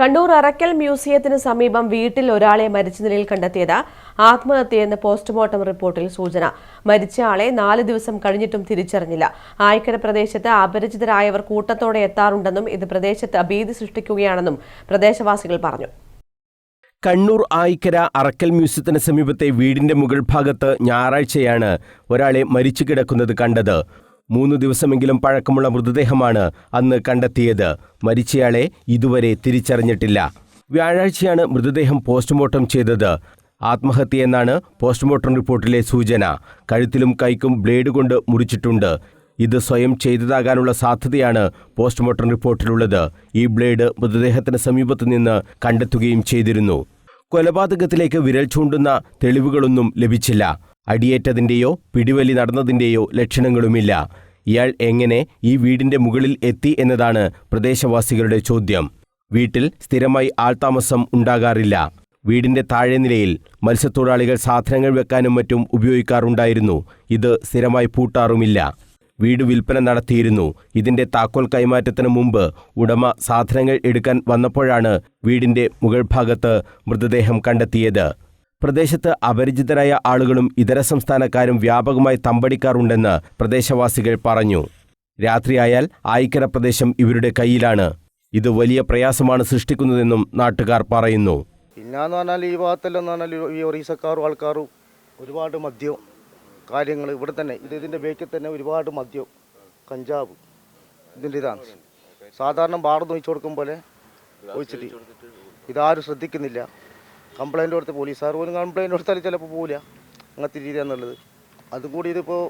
കണ്ണൂർ അറക്കൽ മ്യൂസിയത്തിന് സമീപം വീട്ടിൽ ഒരാളെ മരിച്ച നിലയിൽ കണ്ടെത്തിയത് ആത്മഹത്യയെന്ന് പോസ്റ്റ്മോർട്ടം റിപ്പോർട്ടിൽ സൂചന. മരിച്ച ആളെ 4 ദിവസം കഴിഞ്ഞിട്ടും തിരിച്ചറിഞ്ഞില്ല. ആയിക്കര പ്രദേശത്ത് അപരിചിതരായവർ കൂട്ടത്തോടെ എത്താറുണ്ടെന്നും ഇത് പ്രദേശത്ത് ഭീതി സൃഷ്ടിക്കുകയാണെന്നും പ്രദേശവാസികൾ പറഞ്ഞു. കണ്ണൂർ ആയിക്കര അറക്കൽ മ്യൂസിയത്തിന് സമീപത്തെ വീടിന്റെ മുകൾ ഭാഗത്ത് ഞായറാഴ്ചയാണ് ഒരാളെ മരിച്ചു കിടക്കുന്നത് കണ്ടത്. 3 ദിവസമെങ്കിലും പഴക്കമുള്ള മൃതദേഹമാണ് അന്ന് കണ്ടെത്തിയത്. മരിച്ചയാളെ ഇതുവരെ തിരിച്ചറിഞ്ഞിട്ടില്ല. വ്യാഴാഴ്ചയാണ് മൃതദേഹം പോസ്റ്റ്മോർട്ടം ചെയ്തത്. ആത്മഹത്യയെന്നാണ് പോസ്റ്റ്മോർട്ടം റിപ്പോർട്ടിലെ സൂചന. കഴുത്തിലും കൈക്കും ബ്ലേഡ് കൊണ്ട് മുറിച്ചിട്ടുണ്ട്. ഇത് സ്വയം ചെയ്തതാകാനുള്ള സാധ്യതയാണ് പോസ്റ്റ്മോർട്ടം റിപ്പോർട്ടിലുള്ളത്. ഈ ബ്ലേഡ് മൃതദേഹത്തിന് സമീപത്തു നിന്ന് കണ്ടെത്തുകയും ചെയ്തിരുന്നു. കൊലപാതകത്തിലേക്ക് വിരൽ ചൂണ്ടുന്ന തെളിവുകളൊന്നും ലഭിച്ചില്ല. അടിയേറ്റതിൻ്റെയോ പിടിവലി നടന്നതിൻ്റെയോ ലക്ഷണങ്ങളുമില്ല. ഇയാൾ എങ്ങനെ ഈ വീടിന്റെ മുകളിൽ എത്തി എന്നതാണ് പ്രദേശവാസികളുടെ ചോദ്യം. വീട്ടിൽ സ്ഥിരമായി ആൾതാമസം ഉണ്ടാകാറില്ല. വീടിന്റെ താഴെ നിലയിൽ മത്സ്യത്തൊഴിലാളികൾ സാധനങ്ങൾ വെക്കാനും മറ്റും ഉപയോഗിക്കാറുണ്ടായിരുന്നു. ഇത് സ്ഥിരമായി പൂട്ടാറുമില്ല. വീട് വിൽപ്പന നടത്തിയിരുന്നു. ഇതിന്റെ താക്കോൽ കൈമാറ്റത്തിന് മുമ്പ് ഉടമ സാധനങ്ങൾ എടുക്കാൻ വന്നപ്പോഴാണ് വീടിന്റെ മുകൾ ഭാഗത്ത് മൃതദേഹം കണ്ടെത്തിയത്. പ്രദേശത്ത് അപരിചിതരായ ആളുകളും ഇതര സംസ്ഥാനക്കാരും വ്യാപകമായി തമ്പടിക്കാറുണ്ടെന്ന് പ്രദേശവാസികൾ പറഞ്ഞു. രാത്രിയായാൽ ആയിക്കര പ്രദേശം ഇവരുടെ കയ്യിലാണ്. ഇത് വലിയ പ്രയാസമാണ് സൃഷ്ടിക്കുന്നതെന്നും നാട്ടുകാർ പറയുന്നു. പിന്നെന്ന് പറഞ്ഞാൽ ഈ ഭാഗത്തെല്ലാം ഈ ഒറീസക്കാരും ആൾക്കാരും ഒരുപാട് മദ്യം കാര്യങ്ങൾ ഇവിടെ തന്നെ ഇതിൻ്റെ ബേക്കിൽ തന്നെ ഒരുപാട് മദ്യം കഞ്ചാവ് ഇതിൻ്റെ ഇതാണ്. സാധാരണ ബാർന്ന് ഒഴിച്ചു കൊടുക്കും പോലെ ഒഴിച്ചിട്ട് ഇതാരും ശ്രദ്ധിക്കുന്നില്ല. കംപ്ലൈൻറ്റ് കൊടുത്ത് പോലീസുകാർ പോലും കംപ്ലൈൻറ്റ് കൊടുത്താൽ ചിലപ്പോൾ പോകില്ല. അങ്ങനത്തെ രീതിയാണെന്നുള്ളത്. അതും കൂടി ഇതിപ്പോൾ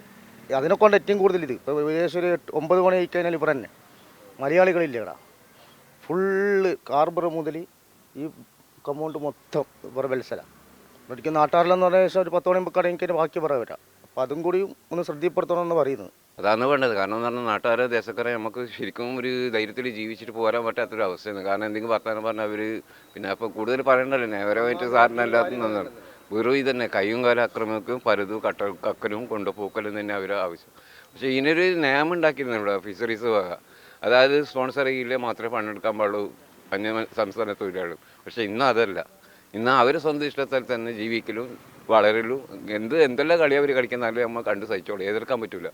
അതിനെക്കൊണ്ട് ഏറ്റവും കൂടുതൽ ഇത് ഇപ്പോൾ ഏകദേശം ഒരു 9 മണി ആയിക്കഴിഞ്ഞാൽ ഇവിടെ തന്നെ മലയാളികളില്ല. ഇവിടെ ഫുള്ള് കാർബർ മുതൽ ഈ കമ്പൗണ്ട് മൊത്തം ഇവിടെ വെൽസല ഒരിക്കൽ നാട്ടാറിലെന്ന് പറഞ്ഞ ശേഷം ഒരു 10 മണി കടയിൽ ബാക്കി പറയാൻ പറ്റാം. അപ്പോൾ അതും കൂടി ഒന്ന് ശ്രദ്ധപ്പെടുത്തണമെന്ന് പറയുന്നത്. അതാണ് വേണ്ടത്. കാരണം എന്ന് പറഞ്ഞാൽ നാട്ടുകാരെ ദേശക്കാരെ നമുക്ക് ശരിക്കും ഒരു ധൈര്യത്തിൽ ജീവിച്ചിട്ട് പോരാൻ പറ്റാത്തൊരു അവസ്ഥയാണ്. കാരണം എന്തെങ്കിലും വർത്തമാനം പറഞ്ഞാൽ അവർ പിന്നെ അപ്പോൾ കൂടുതൽ പറയണ്ടല്ലോ. നേരമായിട്ട് സാറിന് അല്ലാത്തതാണ് വെറും ഇതന്നെ കയ്യും കാലം അക്രമിക്കും പലതും കക്കലും കൊണ്ടുപോക്കലും തന്നെ അവരെ ആവശ്യം. പക്ഷേ ഇതിനൊരു നിയമം ഉണ്ടാക്കിയിരുന്നു ഇവിടെ ഫിഷറീസ് വക. അതായത് സ്പോൺസർ ചെയ്യില്ലേ മാത്രമേ പണിയെടുക്കാൻ പാടുള്ളൂ അന്യ സംസ്ഥാന തൊഴിലാളികൾ. പക്ഷേ ഇന്നും അതല്ല. ഇന്ന് അവർ സ്വന്തം ഇഷ്ടത്തിൽ തന്നെ ജീവിക്കലും വളരലും എന്തെല്ലാം കളി അവർ കളിക്കുന്നതായാലും നമ്മൾ കണ്ട് സഹിച്ചോളൂ. എതിർക്കാൻ പറ്റില്ല.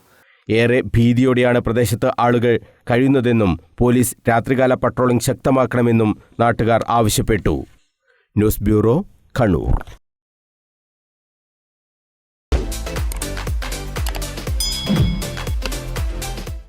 ഏറെ ഭീതിയോടെയാണ് പ്രദേശത്ത് ആളുകൾ കഴിയുന്നതെന്നും പോലീസ് രാത്രികാല പട്രോളിംഗ് ശക്തമാക്കണമെന്നും നാട്ടുകാർ ആവശ്യപ്പെട്ടു. News bureau, Kannur.